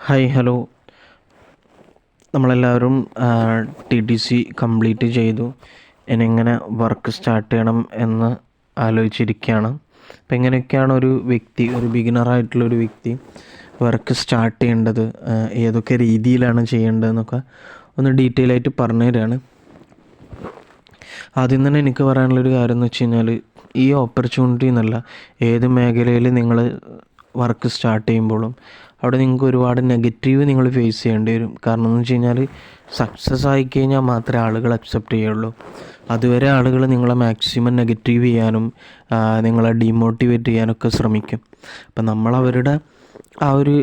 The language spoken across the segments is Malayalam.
Hi hello. നമ്മളെല്ലാവരും ടി ടി സി കംപ്ലീറ്റ് ചെയ്തു. ഇനി എങ്ങനെ വർക്ക് സ്റ്റാർട്ട് ചെയ്യണം എന്ന് ആലോചിച്ചിരിക്കുകയാണ്. അപ്പോൾ എങ്ങനെയൊക്കെയാണ് ഒരു ബിഗിനറായിട്ടുള്ളൊരു വ്യക്തി വർക്ക് സ്റ്റാർട്ട് ചെയ്യേണ്ടത്, ഏതൊക്കെ രീതിയിലാണ് ചെയ്യേണ്ടതെന്നൊക്കെ ഒന്ന് ഡീറ്റെയിൽ ആയിട്ട് പറഞ്ഞു തരികയാണ്. ആദ്യം തന്നെ എനിക്ക് പറയാനുള്ളൊരു കാര്യം എന്ന് വെച്ച് കഴിഞ്ഞാൽ, ഈ ഓപ്പർച്യൂണിറ്റി എന്നല്ല, ഏത് മേഖലയിൽ നിങ്ങൾ വർക്ക് സ്റ്റാർട്ട് ചെയ്യുമ്പോഴും അവിടെ നിങ്ങൾക്ക് ഒരുപാട് നെഗറ്റീവ് നിങ്ങൾ ഫേസ് ചെയ്യേണ്ടി വരും. കാരണം എന്ന് വെച്ച് കഴിഞ്ഞാൽ, സക്സസ് ആയിക്കഴിഞ്ഞാൽ മാത്രമേ ആളുകൾ അക്സെപ്റ്റ് ചെയ്യുള്ളൂ. അതുവരെ ആളുകൾ നിങ്ങളെ മാക്സിമം നെഗറ്റീവ് ചെയ്യാനും നിങ്ങളെ ഡീമോട്ടിവേറ്റ് ചെയ്യാനൊക്കെ ശ്രമിക്കും. അപ്പം നമ്മളവരുടെ ആ ഒരു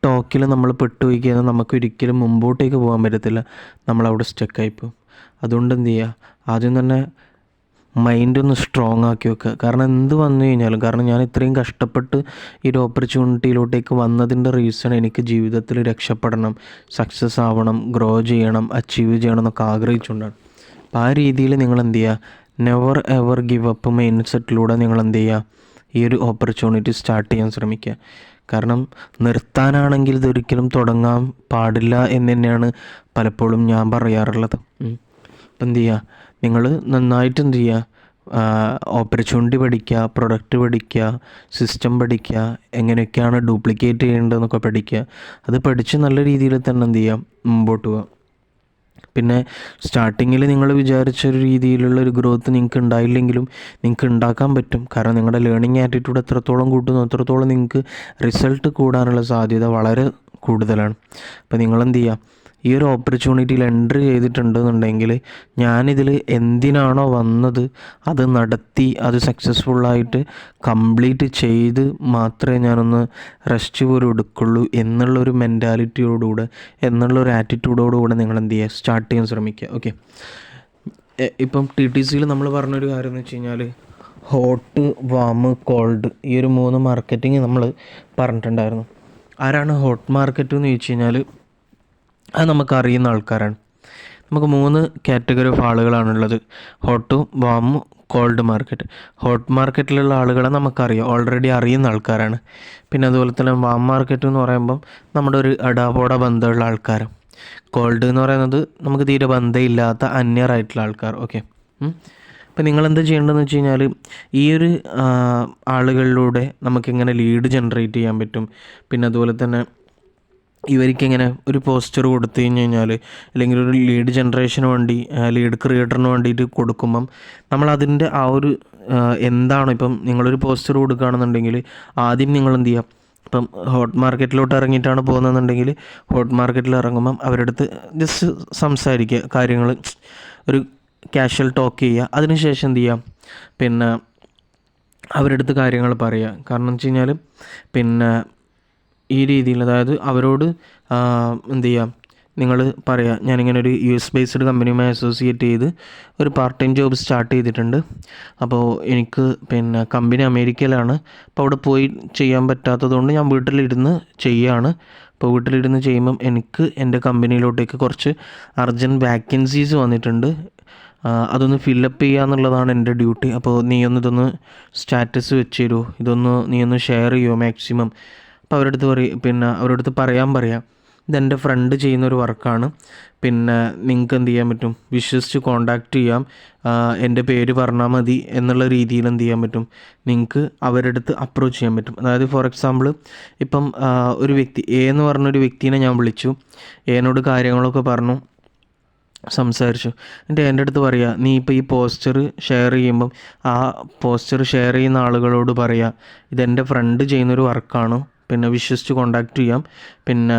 ടോക്കിൽ നമ്മൾ പെട്ടുപോയി കഴിഞ്ഞാൽ നമുക്കൊരിക്കലും മുമ്പോട്ടേക്ക് പോകാൻ പറ്റത്തില്ല. നമ്മളവിടെ സ്റ്റക്കായിപ്പോവും. അതുകൊണ്ട് എന്ത് ചെയ്യുക, ആദ്യം തന്നെ മൈൻഡ് ഒന്ന് സ്ട്രോങ് ആക്കി വെക്കുക. കാരണം എന്ത് വന്നു കഴിഞ്ഞാലും, കാരണം ഞാൻ ഇത്രയും കഷ്ടപ്പെട്ട് ഈ ഒരു ഓപ്പർച്യൂണിറ്റിയിലോട്ടേക്ക് വന്നതിൻ്റെ റീസൺ എനിക്ക് ജീവിതത്തിൽ രക്ഷപ്പെടണം, സക്സസ് ആവണം, ഗ്രോ ചെയ്യണം, അച്ചീവ് ചെയ്യണം എന്നൊക്കെ ആഗ്രഹിച്ചുകൊണ്ടാണ്. അപ്പോൾ ആ രീതിയിൽ നിങ്ങൾ എന്ത് ചെയ്യുക, never ever give up mind സെറ്റിലൂടെ നിങ്ങൾ എന്ത് ചെയ്യുക, ഈ ഒരു ഓപ്പർച്യൂണിറ്റി സ്റ്റാർട്ട് ചെയ്യാൻ ശ്രമിക്കുക. കാരണം നിർത്താനാണെങ്കിൽ ഇതൊരിക്കലും തുടങ്ങാൻ പാടില്ല എന്ന് തന്നെയാണ് പലപ്പോഴും ഞാൻ പറയാറുള്ളത്. അപ്പം എന്ത് ചെയ്യുക, നിങ്ങൾ നന്നായിട്ട് എന്ത് ചെയ്യുക, ഓപ്പർച്യൂണിറ്റി പഠിക്കുക, പ്രൊഡക്റ്റ് പഠിക്കുക, സിസ്റ്റം പഠിക്കുക, എങ്ങനെയൊക്കെയാണ് ഡ്യൂപ്ലിക്കേറ്റ് ചെയ്യേണ്ടതെന്നൊക്കെ പഠിക്കുക. അത് പഠിച്ച് നല്ല രീതിയിൽ തന്നെ എന്ത് ചെയ്യുക, മുമ്പോട്ട് പോവുക. പിന്നെ സ്റ്റാർട്ടിങ്ങിൽ നിങ്ങൾ വിചാരിച്ചൊരു രീതിയിലുള്ളൊരു ഗ്രോത്ത് നിങ്ങൾക്ക് ഉണ്ടായില്ലെങ്കിലും നിങ്ങൾക്ക് ഉണ്ടാക്കാൻ പറ്റും. കാരണം നിങ്ങളുടെ ലേണിംഗ് ആറ്റിറ്റ്യൂഡ് എത്രത്തോളം കൂട്ടുന്നു അത്രത്തോളം നിങ്ങൾക്ക് റിസൾട്ട് കൂടാനുള്ള സാധ്യത വളരെ കൂടുതലാണ്. അപ്പോൾ നിങ്ങളെന്ത് ചെയ്യുക, ഈ ഒരു ഓപ്പർച്യൂണിറ്റിയിൽ എൻട്രി ചെയ്തിട്ടുണ്ടെന്നുണ്ടെങ്കിൽ, ഞാനിതിൽ എന്തിനാണോ വന്നത് അത് നടത്തി അത് സക്സസ്ഫുള്ളായിട്ട് കംപ്ലീറ്റ് ചെയ്ത് മാത്രമേ ഞാനൊന്ന് റെസ്റ്റ് പോലും എടുക്കുള്ളൂ എന്നുള്ളൊരു മെൻറ്റാലിറ്റിയോടുകൂടെ, എന്നുള്ളൊരു ആറ്റിറ്റ്യൂഡോടുകൂടെ നിങ്ങൾ എന്ത് ചെയ്യുക, സ്റ്റാർട്ട് ചെയ്യാൻ ശ്രമിക്കുക. ഓക്കെ, ഇപ്പം ടി ടി സിയിൽ നമ്മൾ പറഞ്ഞൊരു കാര്യം എന്ന് വെച്ച് കഴിഞ്ഞാൽ, ഹോട്ട്, വാം, കോൾഡ്, ഈ ഒരു 3 മാർക്കറ്റിംഗ് നമ്മൾ പറഞ്ഞിട്ടുണ്ടായിരുന്നു. ആരാണ് ഹോട്ട് മാർക്കറ്റ് എന്ന് ചോദിച്ചു കഴിഞ്ഞാൽ, അത് നമുക്കറിയുന്ന ആൾക്കാരാണ്. നമുക്ക് 3 കാറ്റഗറി ഓഫ് ആളുകളാണുള്ളത്: ഹോട്ടും, വാമും, കോൾഡ് മാർക്കറ്റ്. ഹോട്ട് മാർക്കറ്റിലുള്ള ആളുകളെ നമുക്കറിയാം, ഓൾറെഡി അറിയുന്ന ആൾക്കാരാണ്. പിന്നെ അതുപോലെ തന്നെ വാം മാർക്കറ്റ് എന്ന് പറയുമ്പം നമ്മുടെ ഒരു അടാപോട ബന്ധമുള്ള ആൾക്കാർ. കോൾഡ് എന്ന് പറയുന്നത് നമുക്ക് തീരെ ബന്ധമില്ലാത്ത അന്യരായിട്ടുള്ള ആൾക്കാർ. ഓക്കെ, അപ്പോൾ നിങ്ങളെന്താ ചെയ്യേണ്ടതെന്ന് വെച്ച് കഴിഞ്ഞാൽ, ഈ ഒരു ആളുകളിലൂടെ നമുക്കെങ്ങനെ ലീഡ് ജനറേറ്റ് ചെയ്യാൻ പറ്റും, പിന്നെ അതുപോലെ തന്നെ ഇവർക്കിങ്ങനെ ഒരു പോസ്റ്റർ കൊടുത്തു കഴിഞ്ഞ് കഴിഞ്ഞാൽ, അല്ലെങ്കിൽ ഒരു ലീഡ് ജനറേഷന് വേണ്ടി, ലീഡ് ക്രിയേറ്ററിന് വേണ്ടിയിട്ട് കൊടുക്കുമ്പം നമ്മളതിൻ്റെ ആ ഒരു എന്താണ്, ഇപ്പം നിങ്ങളൊരു പോസ്റ്റർ കൊടുക്കുകയാണെന്നുണ്ടെങ്കിൽ ആദ്യം നിങ്ങൾ എന്ത് ചെയ്യുക, ഇപ്പം ഹോട്ട് മാർക്കറ്റിലോട്ട് ഇറങ്ങിയിട്ടാണ് പോകുന്നതെന്നുണ്ടെങ്കിൽ, ഹോട്ട് മാർക്കറ്റിൽ ഇറങ്ങുമ്പം അവരുടെ അടുത്ത് ജസ്റ്റ് സംസാരിക്കുക, കാര്യങ്ങൾ ഒരു കാഷ്വൽ ടോക്ക് ചെയ്യുക. അതിനുശേഷം എന്ത് ചെയ്യുക, പിന്നെ അവരുടെ അടുത്ത് കാര്യങ്ങൾ പറയുക. കാരണം എന്ന് വെച്ച് കഴിഞ്ഞാൽ, പിന്നെ ഈ രീതിയിൽ, അതായത് അവരോട് എന്ത് ചെയ്യുക, നിങ്ങൾ പറയുക, ഞാനിങ്ങനെ ഒരു US ബേസ്ഡ് കമ്പനിയുമായി അസോസിയേറ്റ് ചെയ്ത് ഒരു പാർട്ട് ടൈം ജോബ് സ്റ്റാർട്ട് ചെയ്തിട്ടുണ്ട്. അപ്പോൾ എനിക്ക് പിന്നെ കമ്പനി അമേരിക്കയിലാണ്, അപ്പോൾ അവിടെ പോയി ചെയ്യാൻ പറ്റാത്തതുകൊണ്ട് ഞാൻ വീട്ടിലിരുന്ന് ചെയ്യുകയാണ്. അപ്പോൾ വീട്ടിലിരുന്ന് ചെയ്യുമ്പം എനിക്ക് എൻ്റെ കമ്പനിയിലോട്ടേക്ക് കുറച്ച് അർജൻറ്റ് വാക്കൻസീസ് വന്നിട്ടുണ്ട്. അതൊന്ന് ഫില്ലപ്പ് ചെയ്യുക എന്നുള്ളതാണ് എൻ്റെ ഡ്യൂട്ടി. അപ്പോൾ ഇതൊന്ന് സ്റ്റാറ്റസ് വെച്ച് തരുമോ, നീ ഒന്ന് ഷെയർ ചെയ്യുമോ മാക്സിമം. അപ്പോൾ അവരുടെ അടുത്ത് പറയാം, ഇതെൻ്റെ ഫ്രണ്ട് ചെയ്യുന്നൊരു വർക്കാണ്, പിന്നെ നിങ്ങൾക്ക് എന്ത് ചെയ്യാൻ പറ്റും, വിശ്വസിച്ച് കോണ്ടാക്റ്റ് ചെയ്യാം, എൻ്റെ പേര് പറഞ്ഞാൽ മതി എന്നുള്ള രീതിയിൽ എന്ത് ചെയ്യാൻ പറ്റും, നിങ്ങൾക്ക് അവരുടെ അടുത്ത് അപ്രോച്ച് ചെയ്യാൻ പറ്റും. അതായത് ഫോർ എക്സാമ്പിൾ, ഇപ്പം ഒരു വ്യക്തി എന്ന് പറഞ്ഞൊരു വ്യക്തിനെ ഞാൻ വിളിച്ചു, എന്നോട് കാര്യങ്ങളൊക്കെ പറഞ്ഞു, സംസാരിച്ചു. എൻ്റെ അടുത്ത് പറയുക, നീ ഇപ്പോൾ ഈ പോസ്റ്റർ ഷെയർ ചെയ്യുമ്പം ആ പോസ്റ്റർ ഷെയർ ചെയ്യുന്ന ആളുകളോട് പറയുക, ഇതെൻ്റെ ഫ്രണ്ട് ചെയ്യുന്നൊരു വർക്കാണ്, പിന്നെ വിശ്വസിച്ച് കോണ്ടാക്റ്റ് ചെയ്യാം, പിന്നെ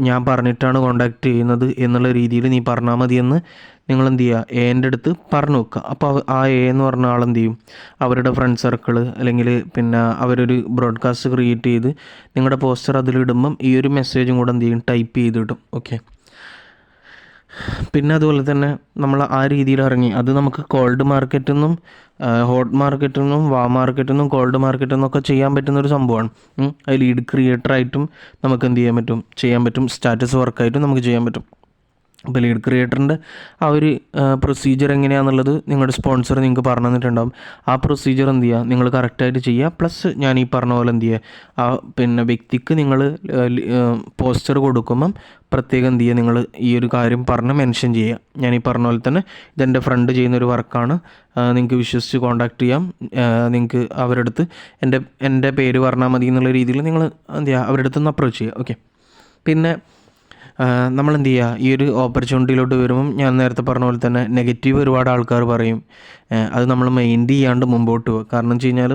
ഞാൻ പറഞ്ഞിട്ടാണ് കോണ്ടാക്റ്റ് ചെയ്യുന്നത് എന്നുള്ള രീതിയിൽ നീ പറഞ്ഞാൽ മതിയെന്ന് നിങ്ങളെന്ത് ചെയ്യുക, എൻ്റെ അടുത്ത് പറഞ്ഞു വെക്കുക. അപ്പോൾ ആ എന്ന് പറഞ്ഞ ആളെന്ത് ചെയ്യും, അവരുടെ ഫ്രണ്ട് സർക്കിൾ അല്ലെങ്കിൽ പിന്നെ അവരൊരു ബ്രോഡ്കാസ്റ്റ് ക്രിയേറ്റ് ചെയ്ത് നിങ്ങളുടെ പോസ്റ്റർ അതിലിടുമ്പം ഈ ഒരു മെസ്സേജും കൂടെ എന്ത് ചെയ്യും, ടൈപ്പ് ചെയ്തിടും. ഓക്കെ, പിന്നെ അതുപോലെ തന്നെ നമ്മൾ ആ രീതിയിൽ ഇറങ്ങി, അത് നമുക്ക് കോൾഡ് മാർക്കറ്റിൽ നിന്നും ഹോട്ട് മാർക്കറ്റിൽ നിന്നും വാം മാർക്കറ്റിൽ നിന്നും കോൾഡ് മാർക്കറ്റിൽ നിന്നൊക്കെ ചെയ്യാൻ പറ്റുന്നൊരു സംഭവമാണ്. അത് ലീഡ് ക്രിയേറ്ററായിട്ടും നമുക്ക് എന്ത് ചെയ്യാൻ പറ്റും, സ്റ്റാറ്റസ് വർക്കായിട്ടും നമുക്ക് ചെയ്യാൻ പറ്റും. അപ്പോൾ ലീഡ് ക്രിയേറ്ററിൻ്റെ ആ ഒരു പ്രൊസീജിയർ എങ്ങനെയാണെന്നുള്ളത് നിങ്ങളുടെ സ്പോൺസർ നിങ്ങൾക്ക് പറഞ്ഞു തന്നിട്ടുണ്ടാകും. ആ പ്രൊസീജിയർ എന്ത് ചെയ്യുക, നിങ്ങൾ കറക്റ്റായിട്ട് ചെയ്യുക. പ്ലസ് ഞാൻ ഈ പറഞ്ഞ പോലെ എന്ത് ചെയ്യുക, ആ പിന്നെ വ്യക്തിക്ക് നിങ്ങൾ പോസ്റ്റർ കൊടുക്കുമ്പം പ്രത്യേകം എന്ത് ചെയ്യുക, നിങ്ങൾ ഈ ഒരു കാര്യം പറഞ്ഞ് മെൻഷൻ ചെയ്യുക. ഞാൻ ഈ പറഞ്ഞ പോലെ തന്നെ ഇതെൻ്റെ ഫ്രണ്ട് ചെയ്യുന്നൊരു വർക്കാണ്, നിങ്ങൾക്ക് വിശ്വസിച്ച് കോൺടാക്ട് ചെയ്യാം, നിങ്ങൾക്ക് അവരുടെ അടുത്ത് എൻ്റെ പേര് പറഞ്ഞാൽ മതി എന്നുള്ള രീതിയിൽ നിങ്ങൾ എന്ത് ചെയ്യുക, അവരുടെ അടുത്ത് നിന്ന് അപ്രോച്ച് ചെയ്യുക. ഓക്കെ. പിന്നെ നമ്മളെന്ത് ചെയ്യുക, ഈ ഒരു ഓപ്പർച്യൂണിറ്റിയിലോട്ട് വരുമ്പം ഞാൻ നേരത്തെ പറഞ്ഞ പോലെ തന്നെ നെഗറ്റീവ് ഒരുപാട് ആൾക്കാർ പറയും. അത് നമ്മൾ മൈൻഡ് ചെയ്യാണ്ട് മുമ്പോട്ട് പോകുക. കാരണം വെച്ച് കഴിഞ്ഞാൽ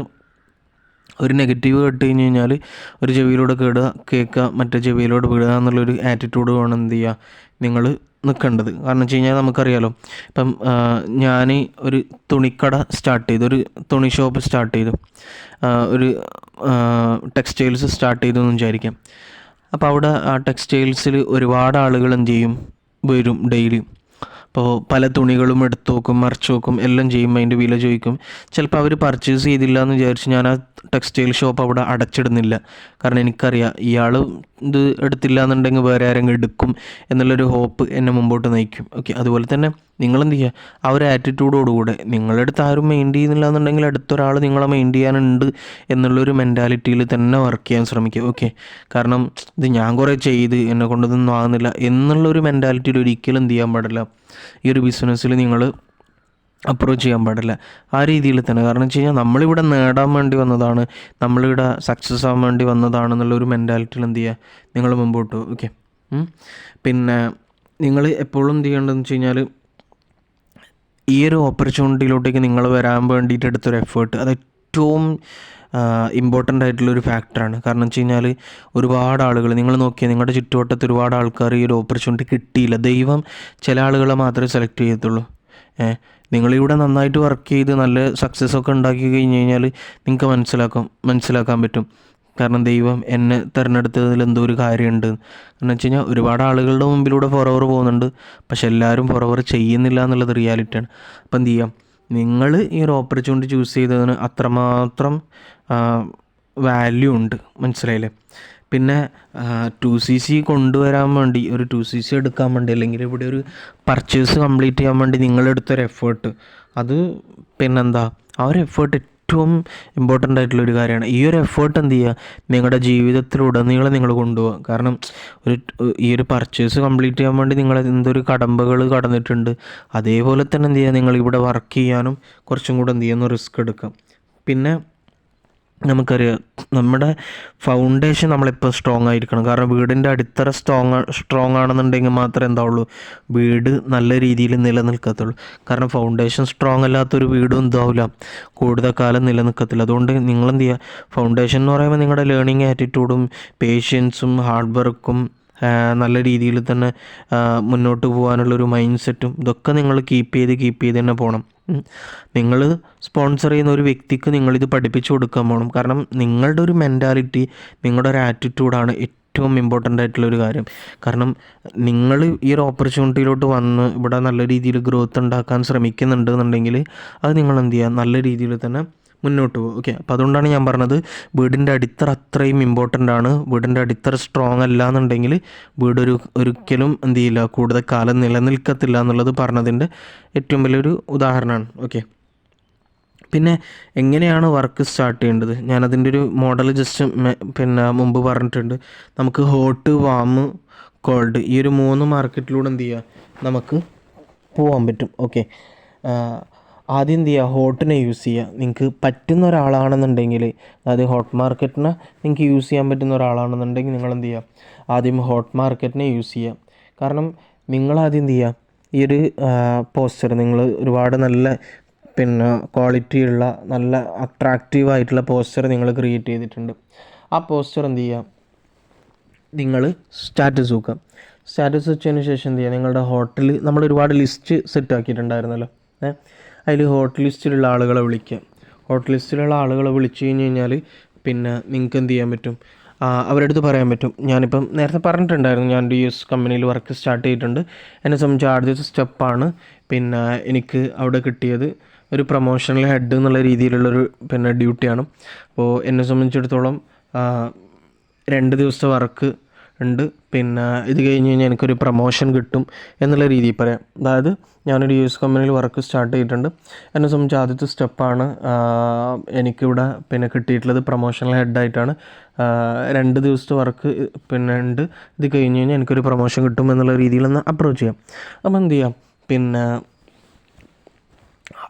ഒരു നെഗറ്റീവ് കേട്ട് കഴിഞ്ഞ് കഴിഞ്ഞാൽ ഒരു ചെവിയിലൂടെ കേൾക്കുക, മറ്റേ ചെവിയിലൂടെ വിടുക എന്നുള്ളൊരു ആറ്റിറ്റ്യൂഡ് വേണം എന്ത് ചെയ്യുക നിങ്ങൾ നിൽക്കേണ്ടത്. കാരണം വെച്ച് കഴിഞ്ഞാൽ നമുക്കറിയാലോ, ഇപ്പം ഞാൻ ഒരു തുണിക്കട സ്റ്റാർട്ട് ചെയ്തു, ഒരു തുണി ഷോപ്പ് സ്റ്റാർട്ട് ചെയ്തു, ഒരു ടെക്സ്റ്റൈൽസ് സ്റ്റാർട്ട് ചെയ്തു എന്ന് വിചാരിക്കാം. അപ്പോൾ അവിടെ ആ ടെക്സ്റ്റൈൽസിൽ ഒരുപാട് ആളുകൾ എന്ത് ചെയ്യും, വരും ഡെയിലി. അപ്പോൾ പല തുണികളും എടുത്ത് നോക്കും, മറിച്ച് നോക്കും, എല്ലാം ചെയ്യുമ്പോൾ അതിൻ്റെ വില ചോദിക്കും. ചിലപ്പോൾ അവർ പർച്ചേസ് ചെയ്തില്ല എന്ന് വിചാരിച്ച് ഞാൻ ആ ടെക്സ്റ്റൈൽ ഷോപ്പ് അവിടെ അടച്ചിടുന്നില്ല. കാരണം എനിക്കറിയാം ഇയാൾ ഇത് എടുത്തില്ല എന്നുണ്ടെങ്കിൽ വേറെ ആരെങ്കിലും എടുക്കും എന്നുള്ളൊരു ഹോപ്പ് എന്നെ മുമ്പോട്ട് നയിക്കും. ഓക്കെ. അതുപോലെ തന്നെ നിങ്ങളെന്ത് ചെയ്യുക, ആ ഒരു ആറ്റിറ്റ്യൂഡോടുകൂടെ നിങ്ങളുടെ അടുത്ത് ആരും മെയിൻറ്റ് ചെയ്യുന്നില്ല എന്നുണ്ടെങ്കിൽ അടുത്തൊരാൾ നിങ്ങളെ മെയിൻറ്റ് ചെയ്യാനുണ്ട് എന്നുള്ളൊരു മെൻറ്റാലിറ്റിയിൽ തന്നെ വർക്ക് ചെയ്യാൻ ശ്രമിക്കുക. ഓക്കെ. കാരണം ഇത് ഞാൻ കുറേ ചെയ്ത് എന്നെ കൊണ്ടൊന്നും ആകുന്നില്ല എന്നുള്ളൊരു മെൻറ്റാലിറ്റിയിൽ ഒരിക്കലും എന്ത് ചെയ്യാൻ പാടില്ല, ഈ ഒരു ബിസിനസ്സിൽ നിങ്ങൾ അപ്രോച്ച് ചെയ്യാൻ പാടില്ല. ആ രീതിയിൽ തന്നെ. കാരണം വെച്ച് കഴിഞ്ഞാൽ നമ്മളിവിടെ നേടാൻ വേണ്ടി വന്നതാണ്, നമ്മളിവിടെ സക്സസ് ആവാൻ വേണ്ടി വന്നതാണെന്നുള്ളൊരു മെൻറ്റാലിറ്റിയിൽ എന്ത് ചെയ്യുക, നിങ്ങൾ മുമ്പോട്ട് പോകും. ഓക്കെ. പിന്നെ നിങ്ങൾ എപ്പോഴും എന്ത് ചെയ്യേണ്ടതെന്ന് വെച്ച് കഴിഞ്ഞാൽ ഈ ഒരു ഓപ്പർച്യൂണിറ്റിയിലോട്ടേക്ക് നിങ്ങൾ വരാൻ വേണ്ടിയിട്ട് എടുത്തൊരു എഫേർട്ട് അത് ഏറ്റവും ഇമ്പോർട്ടൻ്റ് ആയിട്ടുള്ളൊരു ഫാക്ടറാണ്. കാരണം വെച്ച് കഴിഞ്ഞാൽ ഒരുപാട് ആളുകൾ നിങ്ങൾ നോക്കിയാൽ നിങ്ങളുടെ ചുറ്റുവട്ടത്ത് ഒരുപാട് ആൾക്കാർ ഈ ഒരു ഓപ്പർച്യൂണിറ്റി കിട്ടിയില്ല. ദൈവം ചില ആളുകളെ മാത്രമേ സെലക്ട് ചെയ്യത്തുള്ളൂ. നിങ്ങളിവിടെ നന്നായിട്ട് വർക്ക് ചെയ്ത് നല്ല സക്സസ് ഒക്കെ ഉണ്ടാക്കി കഴിഞ്ഞ് കഴിഞ്ഞാൽ നിങ്ങൾക്ക് മനസ്സിലാക്കാൻ പറ്റും. കാരണം ദൈവം എന്നെ തിരഞ്ഞെടുത്തതിൽ എന്തോ ഒരു കാര്യമുണ്ട് എന്ന് വെച്ച് കഴിഞ്ഞാൽ ഒരുപാട് ആളുകളുടെ മുമ്പിലൂടെ ഫോറോവർ പോകുന്നുണ്ട്, പക്ഷെ എല്ലാവരും ഫോറോവർ ചെയ്യുന്നില്ല എന്നുള്ളത് റിയാലിറ്റിയാണ്. അപ്പം എന്ത് ചെയ്യാം, നിങ്ങൾ ഈ ഒരു ഓപ്പർച്യൂണിറ്റി ചൂസ് ചെയ്തതിന് അത്രമാത്രം വാല്യൂ ഉണ്ട്. മനസ്സിലായില്ലേ? പിന്നെ 2cc കൊണ്ടുവരാൻ വേണ്ടി, ഒരു 2cc എടുക്കാൻ വേണ്ടി, അല്ലെങ്കിൽ ഇവിടെ ഒരു പർച്ചേസ് കംപ്ലീറ്റ് ചെയ്യാൻ വേണ്ടി നിങ്ങളെടുത്തൊരു എഫേർട്ട്, അത് പിന്നെന്താ, ആ ഒരു എഫേർട്ട് ഏറ്റവും ഇമ്പോർട്ടൻ്റ് ആയിട്ടുള്ളൊരു കാര്യമാണ്. ഈ ഒരു എഫേർട്ട് എന്ത് ചെയ്യുക, നിങ്ങളുടെ ജീവിതത്തിലുടനീളം നിങ്ങൾ കൊണ്ടുപോകുക. കാരണം ഈ ഒരു പർച്ചേസ് കംപ്ലീറ്റ് ചെയ്യാൻ വേണ്ടി നിങ്ങൾ എന്തൊരു കടമ്പകൾ കടന്നിട്ടുണ്ട്, അതേപോലെ തന്നെ എന്ത് ചെയ്യുക, നിങ്ങളിവിടെ വർക്ക് ചെയ്യാനും കുറച്ചും കൂടെ എന്ത് ചെയ്യുന്നു, റിസ്ക് എടുക്കാം. പിന്നെ നമുക്കറിയാം നമ്മുടെ ഫൗണ്ടേഷൻ നമ്മളിപ്പോൾ സ്ട്രോങ് ആയിരിക്കണം. കാരണം വീടിൻ്റെ അടിത്തറ സ്ട്രോങ് ആണെന്നുണ്ടെങ്കിൽ മാത്രമേ എന്താവുള്ളൂ, വീട് നല്ല രീതിയിൽ നിലനിൽക്കത്തുള്ളൂ. കാരണം ഫൗണ്ടേഷൻ സ്ട്രോങ് അല്ലാത്തൊരു വീടും എന്താവില്ല, കൂടുതൽ കാലം നിലനിൽക്കത്തില്ല. അതുകൊണ്ട് നിങ്ങളെന്ത് ചെയ്യുക, ഫൗണ്ടേഷൻ എന്ന് പറയുമ്പോൾ നിങ്ങളുടെ ലേണിംഗ് ആറ്റിറ്റ്യൂഡും പേഷ്യൻസും ഹാർഡ് വർക്കും നല്ല രീതിയിൽ തന്നെ മുന്നോട്ട് പോകാനുള്ളൊരു മൈൻഡ് സെറ്റും ഇതൊക്കെ നിങ്ങൾ കീപ്പ് ചെയ്ത് തന്നെ പോകണം. നിങ്ങൾ സ്പോൺസർ ചെയ്യുന്ന ഒരു വ്യക്തിക്ക് നിങ്ങളിത് പഠിപ്പിച്ചു കൊടുക്കാൻ പോകണം. കാരണം നിങ്ങളുടെ ഒരു മെൻറ്റാലിറ്റി, നിങ്ങളുടെ ഒരു ആറ്റിറ്റ്യൂഡാണ് ഏറ്റവും ഇമ്പോർട്ടൻ്റ് ആയിട്ടുള്ളൊരു കാര്യം. കാരണം നിങ്ങൾ ഈ ഒരു ഓപ്പർച്യൂണിറ്റിയിലോട്ട് വന്ന് ഇവിടെ നല്ല രീതിയിൽ ഗ്രോത്ത് ഉണ്ടാക്കാൻ ശ്രമിക്കുന്നുണ്ട് എന്നുണ്ടെങ്കിൽ അത് നിങ്ങൾ എന്ത് ചെയ്യുക, നല്ല രീതിയിൽ തന്നെ മുന്നോട്ട് പോകും. ഓക്കെ. അപ്പോൾ അതുകൊണ്ടാണ് ഞാൻ പറഞ്ഞത് വീടിൻ്റെ അടിത്തറ അത്രയും ഇമ്പോർട്ടൻ്റ് ആണ്. വീടിൻ്റെ അടിത്തറ സ്ട്രോങ് അല്ല എന്നുണ്ടെങ്കിൽ വീട് ഒരിക്കലും എന്ത് ചെയ്യില്ല, കൂടുതൽ കാലം നിലനിൽക്കത്തില്ല എന്നുള്ളത് പറഞ്ഞതിൻ്റെ ഏറ്റവും വലിയൊരു ഉദാഹരണമാണ്. ഓക്കെ. പിന്നെ എങ്ങനെയാണ് വർക്ക് സ്റ്റാർട്ട് ചെയ്യേണ്ടത്, ഞാനതിൻ്റെ ഒരു മോഡൽ ജസ്റ്റ് മുമ്പ് പറഞ്ഞിട്ടുണ്ട്. നമുക്ക് ഹോട്ട്, വാം, കോൾഡ് ഈ ഒരു 3 മാർക്കറ്റിലൂടെ എന്ത് ചെയ്യുക, നമുക്ക് പോകാൻ പറ്റും. ഓക്കെ. ആദ്യം എന്ത് ചെയ്യുക, ഹോട്ടിനെ യൂസ് ചെയ്യുക. നിങ്ങൾക്ക് പറ്റുന്ന ഒരാളാണെന്നുണ്ടെങ്കിൽ, അതായത് ഹോട്ട് മാർക്കറ്റിനെ നിങ്ങൾക്ക് യൂസ് ചെയ്യാൻ പറ്റുന്ന ഒരാളാണെന്നുണ്ടെങ്കിൽ നിങ്ങൾ എന്ത് ചെയ്യുക, ആദ്യം ഹോട്ട് മാർക്കറ്റിനെ യൂസ് ചെയ്യുക. കാരണം നിങ്ങളാദ്യം എന്ത് ചെയ്യുക, ഈ ഒരു പോസ്റ്റർ നിങ്ങൾ ഒരുപാട് നല്ല ക്വാളിറ്റിയുള്ള നല്ല അട്രാക്റ്റീവായിട്ടുള്ള പോസ്റ്റർ നിങ്ങൾ ക്രിയേറ്റ് ചെയ്തിട്ടുണ്ട്. ആ പോസ്റ്റർ എന്ത് ചെയ്യുക, നിങ്ങൾ സ്റ്റാറ്റസ് വെക്കുക. സ്റ്റാറ്റസ് വെച്ചതിന് ശേഷം എന്ത് ചെയ്യുക, നിങ്ങളുടെ ഹോട്ടൽ നമ്മൾ ഒരുപാട് ലിസ്റ്റ് സെറ്റ് ആക്കിയിട്ടുണ്ടായിരുന്നല്ലോ, അതിൽ ഹോട്ട് ലിസ്റ്റിലുള്ള ആളുകളെ വിളിക്കുക. ഹോട്ട് ലിസ്റ്റിലുള്ള ആളുകളെ വിളിച്ചു കഴിഞ്ഞാൽ പിന്നെ നിങ്ങൾക്ക് എന്ത് ചെയ്യാൻ പറ്റും, അവരുടെ അടുത്ത് പറയാൻ പറ്റും, ഞാനിപ്പം നേരത്തെ പറഞ്ഞിട്ടുണ്ടായിരുന്നു ഞാൻ US കമ്പനിയിൽ വർക്ക് സ്റ്റാർട്ട് ചെയ്തിട്ടുണ്ട്. എന്നെ സംബന്ധിച്ച് ആദ്യത്തെ സ്റ്റെപ്പാണ് എനിക്ക് അവിടെ കിട്ടിയത് ഒരു പ്രൊമോഷണൽ ഹെഡ് എന്നുള്ള രീതിയിലുള്ളൊരു ഡ്യൂട്ടിയാണ്. അപ്പോൾ എന്നെ സംബന്ധിച്ചിടത്തോളം 2 ദിവസത്തെ വർക്ക് ഉണ്ട്. പിന്നെ ഇത് കഴിഞ്ഞ് കഴിഞ്ഞാൽ എനിക്കൊരു പ്രൊമോഷൻ കിട്ടും എന്നുള്ള രീതിയിൽ പറയാം. അതായത് ഞാനൊരു US കമ്പനിയിൽ വർക്ക് സ്റ്റാർട്ട് ചെയ്തിട്ടുണ്ട്. എന്നെ സംബന്ധിച്ച് ആദ്യത്തെ സ്റ്റെപ്പാണ് എനിക്കിവിടെ പിന്നെ കിട്ടിയിട്ടുള്ളത് പ്രൊമോഷണൽ ഹെഡായിട്ടാണ്. 2 ദിവസത്തെ വർക്ക് പിന്നെ ഉണ്ട്. ഇത് കഴിഞ്ഞ് കഴിഞ്ഞാൽ എനിക്കൊരു പ്രൊമോഷൻ കിട്ടും എന്നുള്ള രീതിയിലൊന്ന് അപ്രോച്ച് ചെയ്യാം. അപ്പോൾ എന്ത് ചെയ്യാം, പിന്നെ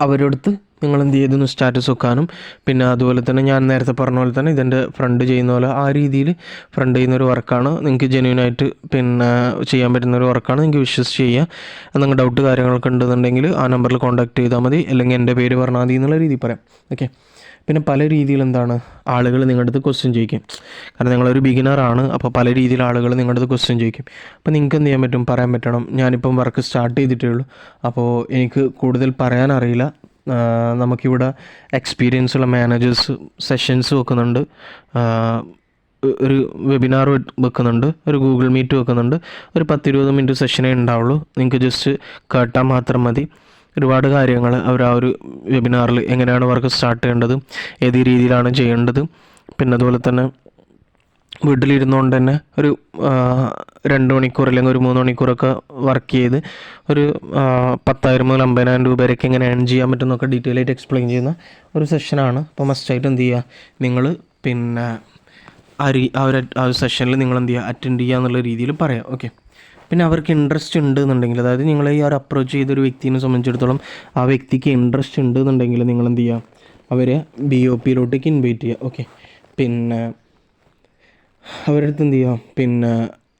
അവരുടെ അടുത്ത് നിങ്ങൾ എന്ത് ചെയ്തെന്ന് സ്റ്റാറ്റസ് വെക്കാനും, പിന്നെ അതുപോലെ തന്നെ ഞാൻ നേരത്തെ പറഞ്ഞ പോലെ തന്നെ ഇതെൻ്റെ ഫ്രണ്ട് ചെയ്യുന്ന പോലെ ആ രീതിയിൽ ഫ്രണ്ട് ചെയ്യുന്നൊരു വർക്കാണ്. നിങ്ങൾക്ക് ജെന്യൂനായിട്ട് പിന്നെ ചെയ്യാൻ പറ്റുന്നൊരു വർക്കാണ്. നിങ്ങൾക്ക് വിശ്വസിച്ച് ചെയ്യുക. എന്തെങ്കിലും ഡൗട്ട് കാര്യങ്ങളൊക്കെ ഉണ്ടെന്നുണ്ടെങ്കിൽ ആ നമ്പറിൽ കോൺടാക്ട് ചെയ്താൽ മതി, അല്ലെങ്കിൽ എൻ്റെ പേര് പറഞ്ഞാൽ മതി എന്നുള്ള രീതിയിൽ പറയാം. ഓക്കെ. പിന്നെ പല രീതിയിൽ എന്താണ് ആളുകൾ നിങ്ങളുടെ അടുത്ത് ക്വസ്റ്റ്യൻ ചോദിക്കും. കാരണം നിങ്ങളൊരു ബിഗിനറാണ്. അപ്പോൾ പല രീതിയിൽ ആളുകൾ നിങ്ങളുടെ അടുത്ത് ക്വസ്റ്റ്യൻ ചോദിക്കും. അപ്പോൾ നിങ്ങൾക്ക് എന്ത് ചെയ്യാൻ പറ്റും, പറയാൻ പറ്റണം ഞാനിപ്പം വർക്ക് സ്റ്റാർട്ട് ചെയ്തിട്ടേ ഉള്ളൂ, അപ്പോൾ എനിക്ക് കൂടുതൽ പറയാനറിയില്ല. നമുക്കിവിടെ എക്സ്പീരിയൻസ് ഉള്ള മാനേജേഴ്സ് സെഷൻസ് വെക്കുന്നുണ്ട്, ഒരു വെബിനാർ വെക്കുന്നുണ്ട്, ഒരു ഗൂഗിൾ മീറ്റ് വെക്കുന്നുണ്ട്. ഒരു 10-20 മിനിറ്റ് സെഷനേ ഉണ്ടാവുള്ളൂ. നിങ്ങൾക്ക് ജസ്റ്റ് കേട്ടാൽ മാത്രം മതി. ഒരുപാട് കാര്യങ്ങൾ അവർ ആ ഒരു വെബിനാറിൽ എങ്ങനെയാണ് വർക്ക് സ്റ്റാർട്ട് ചെയ്യേണ്ടത്, ഏത് രീതിയിലാണ് ചെയ്യേണ്ടത്, പിന്നെ അതുപോലെ തന്നെ വീട്ടിലിരുന്നുകൊണ്ട് തന്നെ ഒരു 2 മണിക്കൂർ അല്ലെങ്കിൽ ഒരു 3 മണിക്കൂറൊക്കെ വർക്ക് ചെയ്ത് ഒരു 10,000 മുതൽ 50,000 രൂപ വരെയൊക്കെ എങ്ങനെ ഏൺ ചെയ്യാൻ പറ്റുമെന്നൊക്കെ ഡീറ്റെയിൽ ആയിട്ട് എക്സ്പ്ലെയിൻ ചെയ്യുന്ന ഒരു സെഷനാണ്. അപ്പോൾ മസ്റ്റായിട്ട് എന്ത് ചെയ്യുക, നിങ്ങൾ പിന്നെ ആ ഒരു സെഷനിൽ നിങ്ങൾ എന്ത് ചെയ്യുക, അറ്റൻഡ് ചെയ്യുക എന്നുള്ള രീതിയിൽ പറയാം. ഓക്കെ. പിന്നെ അവർക്ക് ഇൻട്രസ്റ്റ് ഉണ്ട് എന്നുണ്ടെങ്കിൽ, അതായത് നിങ്ങൾ ഈ ഒരു അപ്രോച്ച് ചെയ്തൊരു വ്യക്തിനെ സംബന്ധിച്ചിടത്തോളം ആ വ്യക്തിക്ക് ഇൻട്രസ്റ്റ് ഉണ്ട് എന്നുണ്ടെങ്കിൽ നിങ്ങൾ എന്ത് ചെയ്യുക, അവരെ BOPയിലോട്ടേക്ക് ഇൻവൈറ്റ് ചെയ്യുക. ഓക്കെ. പിന്നെ അവരുടെ അടുത്ത് എന്ത് ചെയ്യുക, പിന്നെ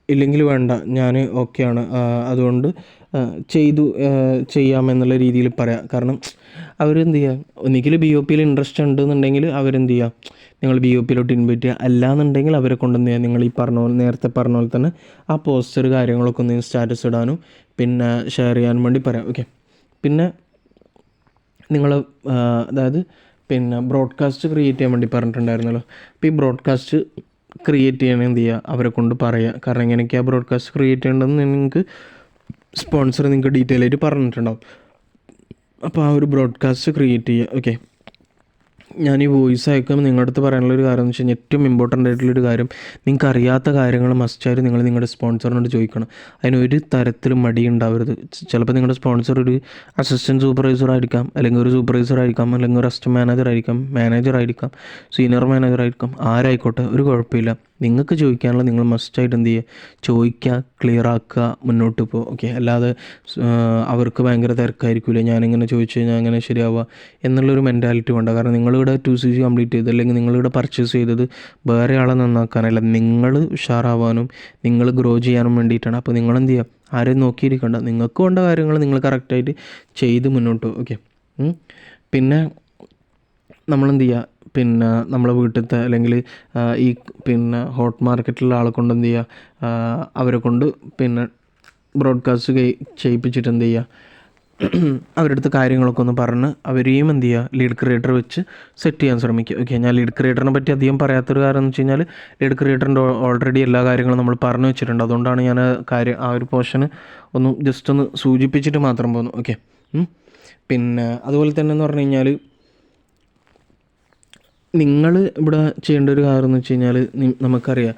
ഇല്ലെങ്കിൽ വേണ്ട ഞാൻ ഓക്കെയാണ്, അതുകൊണ്ട് ചെയ്യാമെന്നുള്ള രീതിയിൽ പറയാം. കാരണം അവരെന്ത് ചെയ്യുക, ഒന്നുകിൽ BOPയിൽ ഇൻട്രസ്റ്റ് ഉണ്ടെന്നുണ്ടെങ്കിൽ അവരെന്ത് ചെയ്യുക, നിങ്ങൾ BOPയിലോട്ട് ഇൻവൈറ്റ് ചെയ്യുക. അല്ലാന്നുണ്ടെങ്കിൽ അവരെ കൊണ്ടെന്ത് ചെയ്യുക, നിങ്ങൾ ഈ പറഞ്ഞ പോലെ നേരത്തെ പറഞ്ഞ പോലെ തന്നെ ആ പോസ്റ്റർ കാര്യങ്ങളൊക്കെ ഒന്ന് സ്റ്റാറ്റസ് ഇടാനും പിന്നെ ഷെയർ ചെയ്യാനും വേണ്ടി പറയാം. ഓക്കെ. പിന്നെ നിങ്ങൾ അതായത് പിന്നെ ബ്രോഡ്കാസ്റ്റ് ക്രിയേറ്റ് ചെയ്യാൻ വേണ്ടി പറഞ്ഞിട്ടുണ്ടായിരുന്നല്ലോ. അപ്പോൾ ഈ ബ്രോഡ്കാസ്റ്റ് ക്രിയേറ്റ് ചെയ്യണമെങ്കിൽ എന്ത് ചെയ്യുക, അവരെ കൊണ്ട് പറയുക. കാരണം എങ്ങനെയൊക്കെയാണ് ബ്രോഡ്കാസ്റ്റ് ക്രിയേറ്റ് ചെയ്യേണ്ടതെന്ന് നിങ്ങൾക്ക് സ്പോൺസർ നിങ്ങൾക്ക് ഡീറ്റെയിൽ ആയിട്ട് പറഞ്ഞിട്ടുണ്ടാവും. അപ്പോൾ ആ ഒരു ബ്രോഡ്കാസ്റ്റ് ക്രിയേറ്റ് ചെയ്യുക. ഓക്കെ. ഞാൻ ഈ വോയിസ് അയക്കുമ്പോൾ നിങ്ങളുടെ അടുത്ത് പറയാനുള്ളൊരു കാര്യം എന്ന് വെച്ച് കഴിഞ്ഞാൽ ഏറ്റവും ഇമ്പോർട്ടൻ്റ് ആയിട്ടുള്ളൊരു കാര്യം, നിങ്ങൾക്ക് അറിയാത്ത കാര്യങ്ങൾ മസ്റ്റായിട്ട് നിങ്ങൾ നിങ്ങളുടെ സ്പോൺസറിനോട് ചോദിക്കണം. അതിനൊരു തരത്തിലും മടി ഉണ്ടാവരുത്. ചിലപ്പോൾ നിങ്ങളുടെ സ്പോൺസർ ഒരു അസിസ്റ്റൻറ്റ് സൂപ്പർവൈസർ ആയിരിക്കാം, അല്ലെങ്കിൽ ഒരു സൂപ്പർവൈസർ ആയിരിക്കാം, അല്ലെങ്കിൽ ഒരു അസിസ്റ്റൻറ്റ് മാനേജർ ആയിരിക്കാം, സീനിയർ മാനേജർ ആയിരിക്കാം, ആരായിക്കോട്ടെ ഒരു കുഴപ്പമില്ല. നിങ്ങൾക്ക് ചോദിക്കാനുള്ള നിങ്ങൾ മസ്റ്റായിട്ട് എന്ത് ചെയ്യുക, ചോദിക്കുക, ക്ലിയർ ആക്കുക, മുന്നോട്ട് പോകുക. ഓക്കെ. അല്ലാതെ അവർക്ക് ഭയങ്കര തിരക്കായിരിക്കില്ല, ഞാനിങ്ങനെ ചോദിച്ചു കഴിഞ്ഞാൽ അങ്ങനെ ശരിയാവുക എന്നുള്ളൊരു മെൻറ്റാലിറ്റി വേണ്ട. കാരണം നിങ്ങളിവിടെ 2CC കംപ്ലീറ്റ് ചെയ്ത് അല്ലെങ്കിൽ നിങ്ങളിവിടെ പർച്ചേസ് ചെയ്തത് വേറെ ആളെ നന്നാക്കാനല്ല, നിങ്ങൾ ഉഷാറാവാനും നിങ്ങൾ ഗ്രോ ചെയ്യാനും വേണ്ടിയിട്ടാണ്. അപ്പോൾ നിങ്ങളെന്ത് ചെയ്യുക, ആരെയും നോക്കിയിരിക്കണ്ട, നിങ്ങൾക്ക് വേണ്ട കാര്യങ്ങൾ നിങ്ങൾ കറക്റ്റായിട്ട് ചെയ്ത് മുന്നോട്ട് പോകും. ഓക്കെ. പിന്നെ നമ്മളെന്ത് ചെയ്യുക, പിന്നെ നമ്മളെ വീട്ടിലത്തെ അല്ലെങ്കിൽ ഈ പിന്നെ ഹോട്ട് മാർക്കറ്റിലുള്ള ആളെ കൊണ്ട് എന്ത് ചെയ്യുക, അവരെ കൊണ്ട് പിന്നെ ബ്രോഡ്കാസ്റ്റ് ചെയ്യിപ്പിച്ചിട്ട് എന്ത് ചെയ്യുക, അവരുടെ അടുത്ത് കാര്യങ്ങളൊക്കെ ഒന്ന് പറഞ്ഞ് അവരെയും എന്ത് ചെയ്യുക, ലീഡ് ക്രിയേറ്റർ വെച്ച് സെറ്റ് ചെയ്യാൻ ശ്രമിക്കുക. ഓക്കെ. ഞാൻ ലീഡ് ക്രിയേറ്ററിനെ പറ്റി അധികം പറയാത്തൊരു കാരണം എന്ന് വെച്ച് കഴിഞ്ഞാൽ ലീഡ് ക്രിയേറ്ററിൻ്റെ ഓൾറെഡി എല്ലാ കാര്യങ്ങളും നമ്മൾ പറഞ്ഞു വെച്ചിട്ടുണ്ട്. അതുകൊണ്ടാണ് ഞാൻ ആ ഒരു പോർഷന് ഒന്ന് ജസ്റ്റ് ഒന്ന് സൂചിപ്പിച്ചിട്ട് മാത്രം പോകുന്നു. ഓക്കെ. പിന്നെ അതുപോലെ തന്നെ എന്ന് പറഞ്ഞു കഴിഞ്ഞാൽ നിങ്ങൾ ഇവിടെ ചെയ്യേണ്ട ഒരു കാര്യം എന്ന് വെച്ച് കഴിഞ്ഞാൽ നമുക്കറിയാം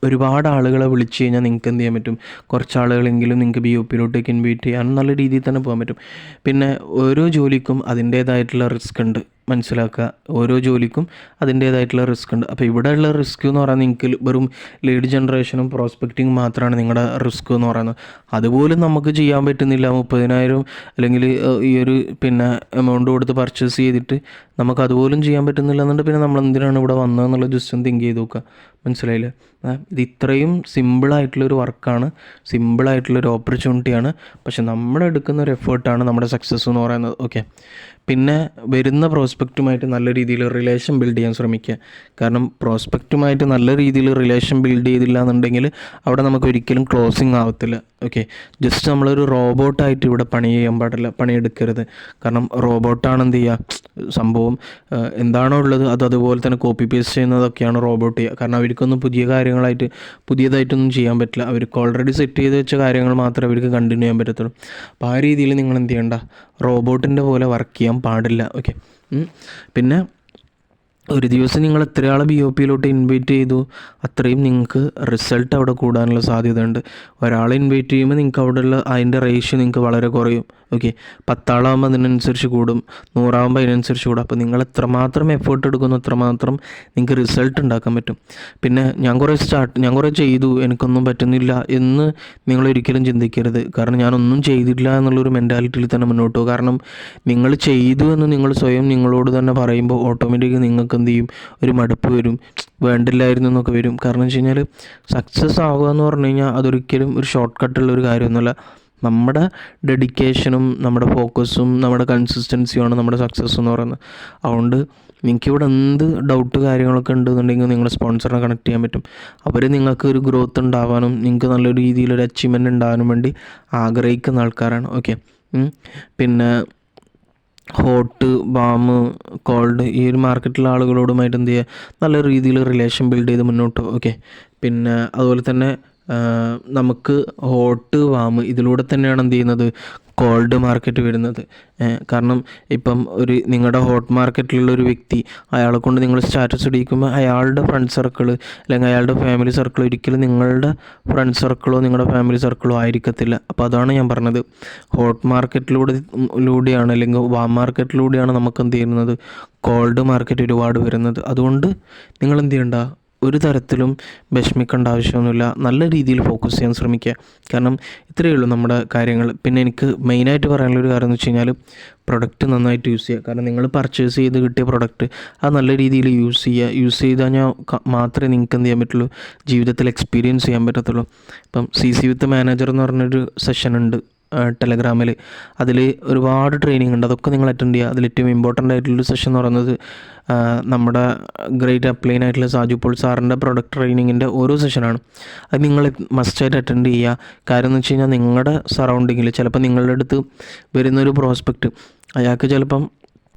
ഒരുപാട് ആളുകളെ വിളിച്ച് കഴിഞ്ഞാൽ നിങ്ങൾക്ക് എന്ത് ചെയ്യാൻ പറ്റും, കുറച്ച് ആളുകളെങ്കിലും നിങ്ങൾക്ക് BOPയിലോട്ടേക്ക് ഇൻവൈറ്റ് ചെയ്യാനും നല്ല രീതിയിൽ തന്നെ പോകാൻ പറ്റും. പിന്നെ ഓരോ ജോലിക്കും അതിൻ്റേതായിട്ടുള്ള റിസ്ക് ഉണ്ട്, മനസ്സിലാക്കുക. ഓരോ ജോലിക്കും അതിൻ്റേതായിട്ടുള്ള റിസ്ക് ഉണ്ട്. അപ്പോൾ ഇവിടെയുള്ള റിസ്ക് എന്ന് പറയുന്നത് നിങ്ങൾക്ക് വെറും ലീഡ് ജനറേഷനും പ്രോസ്പെക്റ്റിംഗ് മാത്രമാണ് നിങ്ങളുടെ റിസ്ക് എന്ന് പറയുന്നത്. അതുപോലും നമുക്ക് ചെയ്യാൻ പറ്റുന്നില്ല. 30,000 അല്ലെങ്കിൽ ഈ ഒരു പിന്നെ എമൗണ്ട് കൊടുത്ത് പർച്ചേസ് ചെയ്തിട്ട് നമുക്ക് അതുപോലും ചെയ്യാൻ പറ്റുന്നില്ല എന്നുണ്ട്. പിന്നെ നമ്മൾ എന്തിനാണ് ഇവിടെ വന്നതെന്നുള്ളത് ജസ്റ്റ് ഒന്ന് തിങ്ക് ചെയ്ത് നോക്കുക. മനസ്സിലായില്ലേ? ഇത് ഇത്രയും സിമ്പിളായിട്ടുള്ളൊരു വർക്കാണ്, സിമ്പിളായിട്ടുള്ളൊരു ഓപ്പർച്യൂണിറ്റിയാണ്. പക്ഷെ നമ്മൾ എടുക്കുന്ന ഒരു എഫേർട്ടാണ് നമ്മുടെ സക്സസ് എന്ന് പറയുന്നത്. ഓക്കെ. പിന്നെ വരുന്ന പ്രോസ്പെക്റ്റുമായിട്ട് നല്ല രീതിയിൽ റിലേഷൻ ബിൽഡ് ചെയ്യാൻ ശ്രമിക്കുക. കാരണം പ്രോസ്പെക്റ്റുമായിട്ട് നല്ല രീതിയിൽ റിലേഷൻ ബിൽഡ് ചെയ്തില്ല എന്നുണ്ടെങ്കിൽ അവിടെ നമുക്ക് ഒരിക്കലും ക്ലോസിങ് ആവത്തില്ല. ഓക്കെ. ജസ്റ്റ് നമ്മളൊരു റോബോട്ടായിട്ട് ഇവിടെ പണി ചെയ്യാൻ പാടില്ല, പണിയെടുക്കരുത്. കാരണം റോബോട്ടാണ് എന്ത് ചെയ്യുക, സംഭവം എന്താണോ ഉള്ളത് അത് അതുപോലെ തന്നെ കോപ്പി പേസ്റ്റ് ചെയ്യുന്നതൊക്കെയാണ് റോബോട്ട് ചെയ്യുക. കാരണം അവർക്കൊന്നും പുതിയതായിട്ടൊന്നും ചെയ്യാൻ പറ്റില്ല. അവർക്ക് ഓൾറെഡി സെറ്റ് ചെയ്ത് വെച്ച കാര്യങ്ങൾ മാത്രമേ അവർക്ക് കണ്ടിന്യൂ ചെയ്യാൻ പറ്റത്തുള്ളൂ. അപ്പോൾ ആ രീതിയിൽ നിങ്ങൾ എന്ത് ചെയ്യേണ്ട, റോബോട്ടിൻ്റെ പോലെ വർക്ക് ചെയ്യാൻ പാടില്ല. ഓക്കെ. പിന്നെ ഒരു ദിവസം നിങ്ങൾ എത്ര ആളെ BOPയിലോട്ട് ഇൻവൈറ്റ് ചെയ്തു, അത്രയും നിങ്ങൾക്ക് റിസൾട്ട് അവിടെ കൂടാനുള്ള സാധ്യതയുണ്ട്. ഒരാളെ ഇൻവൈറ്റ് ചെയ്യുമ്പോൾ നിങ്ങൾക്ക് അവിടെയുള്ള അതിൻ്റെ റേഷ്യോ നിങ്ങൾക്ക് വളരെ കുറയും. ഓക്കെ, 10 ആളാകുമ്പോൾ അതിനനുസരിച്ച് കൂടും, 100 ആകുമ്പോൾ അതിനനുസരിച്ച് കൂടും. അപ്പോൾ നിങ്ങൾ എത്രമാത്രം എഫേർട്ട് എടുക്കുന്നു അത്രമാത്രം നിങ്ങൾക്ക് റിസൾട്ട് ഉണ്ടാക്കാൻ പറ്റും. പിന്നെ ഞാൻ കുറേ ചെയ്തു, എനിക്കൊന്നും പറ്റുന്നില്ല എന്ന് നിങ്ങളൊരിക്കലും ചിന്തിക്കരുത്. കാരണം ഞാനൊന്നും ചെയ്തില്ല എന്നുള്ളൊരു മെൻറ്റാലിറ്റിയിൽ തന്നെ മുന്നോട്ട് പോകും. കാരണം നിങ്ങൾ ചെയ്തു എന്ന് നിങ്ങൾ സ്വയം നിങ്ങളോട് തന്നെ പറയുമ്പോൾ ഓട്ടോമാറ്റിക് നിങ്ങൾക്ക് എന്ത് ചെയ്യും, ഒരു മടുപ്പ് വരും, വേണ്ടില്ലായിരുന്നു എന്നൊക്കെ വരും. കാരണം വെച്ച് കഴിഞ്ഞാൽ സക്സസ് ആവുക എന്ന് പറഞ്ഞു കഴിഞ്ഞാൽ അതൊരിക്കലും ഒരു ഷോർട്ട് കട്ടുള്ളൊരു കാര്യമൊന്നുമല്ല. നമ്മുടെ ഡെഡിക്കേഷനും നമ്മുടെ ഫോക്കസും നമ്മുടെ കൺസിസ്റ്റൻസിയുമാണ് നമ്മുടെ സക്സസ് എന്ന് പറയുന്നത്. അതുകൊണ്ട് നിങ്ങൾക്കിവിടെ എന്ത് ഡൗട്ട് കാര്യങ്ങളൊക്കെ ഉണ്ടെന്നുണ്ടെങ്കിൽ നിങ്ങളുടെ സ്പോൺസറിനെ കണക്ട് ചെയ്യാൻ പറ്റും. അവർ നിങ്ങൾക്ക് ഒരു ഗ്രോത്ത് ഉണ്ടാവാനും നിങ്ങൾക്ക് നല്ലൊരു രീതിയിലൊരു അച്ചീവ്മെൻറ്റ് ഉണ്ടാകാനും വേണ്ടി ആഗ്രഹിക്കുന്ന ആൾക്കാരാണ്. ഓക്കെ, പിന്നെ ഹോട്ട്, വാം, കോൾഡ് ഈ ഒരു മാർക്കറ്റിലെ ആളുകളോടുമായിട്ട് എന്ത് ചെയ്യുക, നല്ല രീതിയിൽ റിലേഷൻ ബിൽഡ് ചെയ്ത് മുന്നോട്ട്. ഓക്കെ, പിന്നെ അതുപോലെ തന്നെ നമുക്ക് ഹോട്ട്, വാം ഇതിലൂടെ തന്നെയാണ് എന്ത് ചെയ്യുന്നത്, കോൾഡ് മാർക്കറ്റ് വരുന്നത്. കാരണം ഇപ്പം നിങ്ങളുടെ ഹോട്ട് മാർക്കറ്റിലുള്ള ഒരു വ്യക്തി, അയാളെ കൊണ്ട് നിങ്ങൾ സ്റ്റാറ്റസ് ഇടിക്കുമ്പോൾ അയാളുടെ ഫ്രണ്ട് സർക്കിൾ അല്ലെങ്കിൽ അയാളുടെ ഫാമിലി സർക്കിൾ ഒരിക്കലും നിങ്ങളുടെ ഫ്രണ്ട് സർക്കിളോ നിങ്ങളുടെ ഫാമിലി സർക്കിളോ ആയിരിക്കത്തില്ല. അപ്പോൾ അതാണ് ഞാൻ പറഞ്ഞത്, ഹോട്ട് മാർക്കറ്റിലൂടെയാണ് അല്ലെങ്കിൽ വാം മാർക്കറ്റിലൂടെയാണ് നമുക്ക് എന്ത് ചെയ്യുന്നത്, കോൾഡ് മാർക്കറ്റ് ഒരുപാട് വരുന്നത്. അതുകൊണ്ട് നിങ്ങൾ എന്ത് ചെയ്യണ്ട, ഒരു തരത്തിലും വിഷമിക്കേണ്ട ആവശ്യമൊന്നുമില്ല. നല്ല രീതിയിൽ ഫോക്കസ് ചെയ്യാൻ ശ്രമിക്കുക. കാരണം ഇത്രയേ ഉള്ളൂ നമ്മുടെ കാര്യങ്ങൾ. പിന്നെ എനിക്ക് മെയിനായിട്ട് പറയാനുള്ളൊരു കാര്യം എന്ന് വെച്ച് കഴിഞ്ഞാൽ പ്രൊഡക്റ്റ് നന്നായിട്ട് യൂസ് ചെയ്യുക. കാരണം നിങ്ങൾ പർച്ചേസ് ചെയ്ത് കിട്ടിയ പ്രൊഡക്റ്റ് അത് നല്ല രീതിയിൽ യൂസ് ചെയ്ത് കഴിഞ്ഞാൽ മാത്രമേ നിങ്ങൾക്ക് എന്ത് ചെയ്യാൻ പറ്റുള്ളൂ, ജീവിതത്തിൽ എക്സ്പീരിയൻസ് ചെയ്യാൻ പറ്റത്തുള്ളൂ. ഇപ്പം CC വിത്ത് മാനേജർ എന്ന് പറഞ്ഞൊരു സെഷൻ ഉണ്ട് ടെലഗ്രാമിൽ. അതിൽ ഒരുപാട് ട്രെയിനിങ് ഉണ്ട്, അതൊക്കെ നിങ്ങൾ അറ്റൻഡ് ചെയ്യുക. അതിൽ ഏറ്റവും ഇമ്പോർട്ടൻ്റ് ആയിട്ടുള്ളൊരു സെഷൻ എന്ന് പറയുന്നത് നമ്മുടെ ഗ്രേറ്റ് അപ്ലൈൻ ആയിട്ടുള്ള സാജു പോൾ സാറിൻ്റെ പ്രൊഡക്റ്റ് ട്രെയിനിങ്ങിൻ്റെ ഓരോ സെഷനാണ്. അത് നിങ്ങൾ മസ്റ്റായിട്ട് അറ്റൻഡ് ചെയ്യുക. കാര്യം എന്ന് വെച്ച് കഴിഞ്ഞാൽ നിങ്ങളുടെ സറൗണ്ടിങ്ങിൽ ചിലപ്പോൾ നിങ്ങളുടെ അടുത്ത് വരുന്നൊരു പ്രോസ്പെക്റ്റ്, അയാൾക്ക് ചിലപ്പം